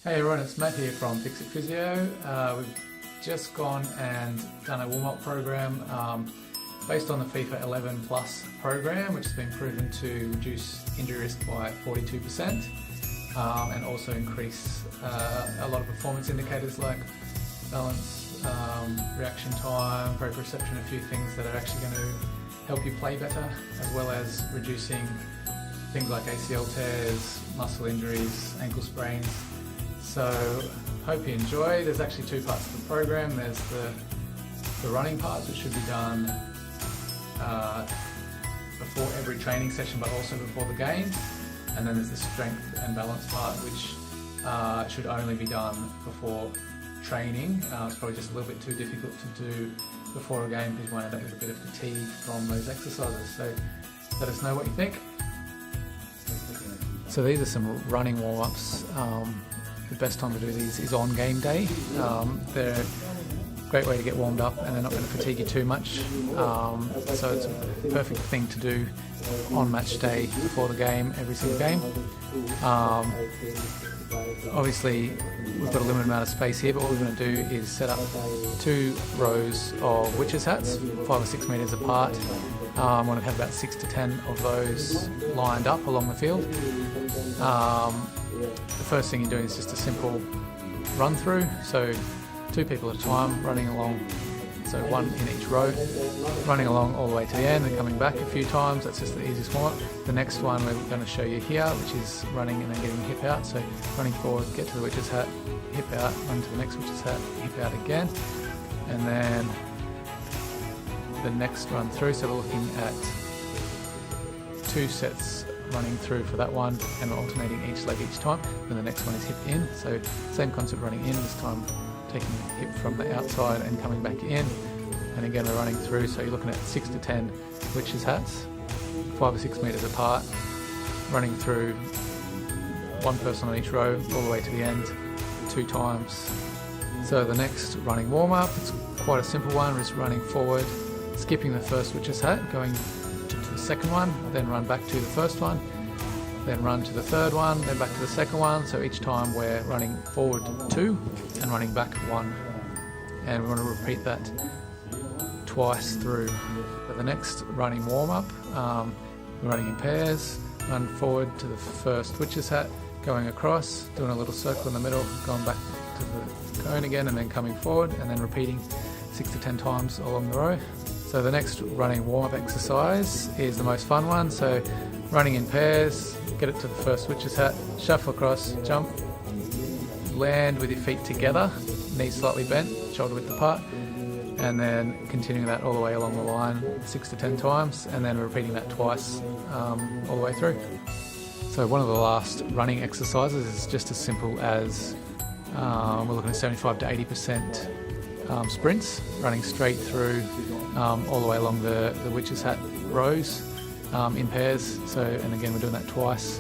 Hey everyone, it's Matt here from Fix It Physio. We've just gone and done a warm-up program based on the FIFA 11 Plus program, which has been proven to reduce injury risk by 42% and also increase a lot of performance indicators like balance, reaction time, proprioception, a few things that are actually going to help you play better, as well as reducing things like ACL tears, muscle injuries, ankle sprains. So hope you enjoy. There's actually two parts to the program. There's the running part, which should be done before every training session, but also before the game. And then there's the strength and balance part, which should only be done before training. It's probably just a little bit too difficult to do before a game because you might end up with a bit of fatigue from those exercises. So let us know what you think. So these are some running warm-ups. The best time to do these is on game day. They're a great way to get warmed up and they're not going to fatigue you too much. So it's a perfect thing to do on match day before the game, every single game. Obviously we've got a limited amount of space here, but what we're going to do is set up 2 rows of witches hats, 5 or 6 metres apart. I want to have about 6 to 10 of those lined up along the field. The first thing you're doing is just a simple run through, so 2 people at a time running along, so 1 in each row, running along all the way to the end and coming back a few times. That's just the easiest one. The next one we're going to show you here, which is running and then getting the hip out, so running forward, get to the witch's hat, hip out, run to the next witch's hat, hip out again, and then the next run through. So we're looking at 2 sets running through for that one, and we're alternating each leg each time. Then the next one is hip in, so same concept, running in, this time taking the hip from the outside and coming back in, and again we're running through, so you're looking at 6 to 10 witches hats, 5 or 6 metres apart, running through 1 person on each row all the way to the end 2 times. So the next running warm-up, it's quite a simple one. We're just running forward, skipping the first witch's hat, going to the second one, then run back to the first one, then run to the third one, then back to the second one. So each time we're running forward 2 and running back 1, and we want to repeat that twice through. For the next running warm-up, we're running in pairs, run forward to the first witch's hat, going across, doing a little circle in the middle, going back to the cone again, and then coming forward, and then repeating 6 to 10 times along the row. So the next running warm-up exercise is the most fun one. So running in pairs, get it to the first witch's hat, shuffle across, jump, land with your feet together, knees slightly bent, shoulder width apart, and then continuing that all the way along the line 6 to 10 times, and then repeating that twice all the way through. So one of the last running exercises is just as simple as we're looking at 75 to 80% sprints, running straight through all the way along the witch's hat rows in pairs. So, and again we're doing that twice,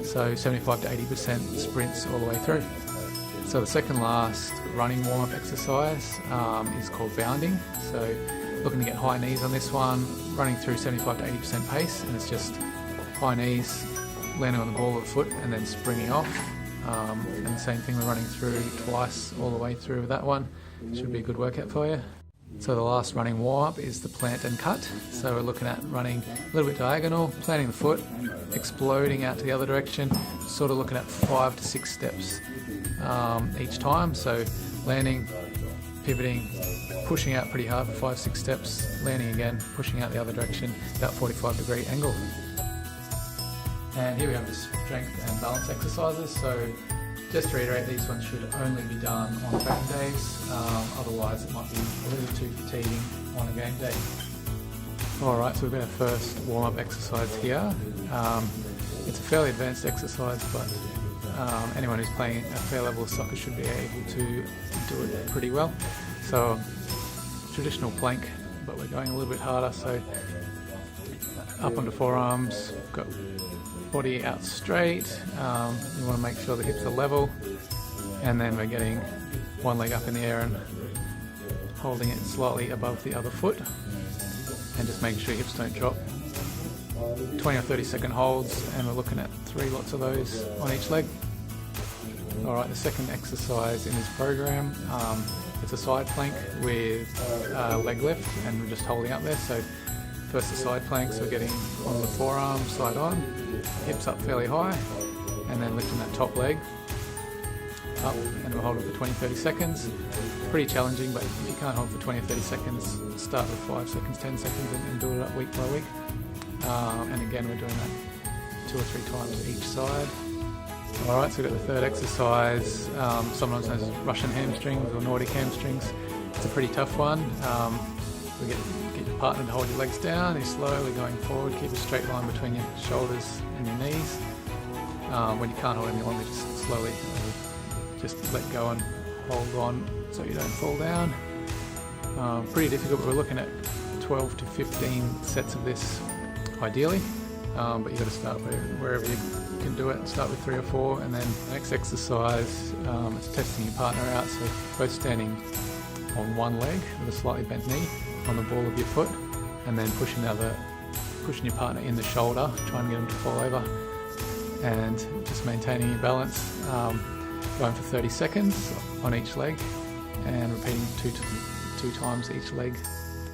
so 75 to 80% sprints all the way through. So the second last running warm-up exercise is called bounding. So looking to get high knees on this one, running through 75 to 80% pace, and it's just high knees, landing on the ball of the foot and then springing off. And the same thing, we're running through twice all the way through with that one. Should be a good workout for you. So the last running warm-up is the plant and cut. So we're looking at running a little bit diagonal, planting the foot, exploding out to the other direction, sort of looking at 5 to 6 steps each time. So landing, pivoting, pushing out pretty hard for 5-6 steps, landing again, pushing out the other direction, about 45-degree angle. And here we have the strength and balance exercises. So just to reiterate, these ones should only be done on training days, otherwise it might be a little too fatiguing on a game day. Alright, so we've got our first warm-up exercise here. It's a fairly advanced exercise, but anyone who's playing a fair level of soccer should be able to do it pretty well. So traditional plank, but we're going a little bit harder, so up onto forearms, got body out straight, you want to make sure the hips are level, and then we're getting one leg up in the air and holding it slightly above the other foot, and just making sure your hips don't drop. 20 or 30 second holds, and we're looking at 3 lots of those on each leg. Alright, the second exercise in this program, it's a side plank with leg lift, and we're just holding up there. So first the side plank, so we're getting on the forearm, side on, hips up fairly high, and then lifting that top leg up, and we'll hold it for 20-30 seconds. Pretty challenging, but if you can't hold for 20 or 30 seconds, start with 5 seconds, 10 seconds, and build it up week by week. And again, we're doing that 2 or 3 times each side. Alright, so we've got the third exercise, sometimes known as Russian hamstrings or Nordic hamstrings. It's a pretty tough one. We get your partner to hold your legs down, you're slowly going forward, keep a straight line between your shoulders and your knees. When you can't hold any longer, just slowly just let go and hold on so you don't fall down. Pretty difficult, but we're looking at 12 to 15 sets of this ideally, but you've got to start wherever you can do it. Start with 3 or 4, and then the next exercise, it's testing your partner out, so both standing on one leg with a slightly bent knee on the ball of your foot, and then pushing your partner in the shoulder, trying to get them to fall over, and just maintaining your balance, going for 30 seconds on each leg, and repeating two times each leg.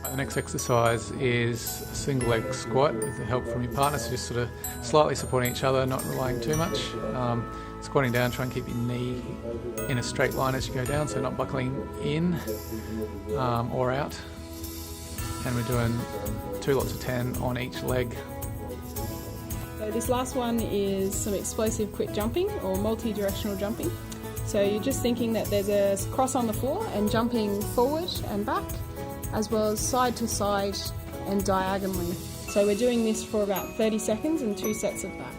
The next exercise is a single leg squat with the help from your partner, so just sort of slightly supporting each other, not relying too much. Squatting down, try and keep your knee in a straight line as you go down, so not buckling in or out. And we're doing 2 lots of 10 on each leg. So this last one is some explosive quick jumping or multi-directional jumping. So you're just thinking that there's a cross on the floor and jumping forward and back, as well as side to side and diagonally. So we're doing this for about 30 seconds and 2 sets of that.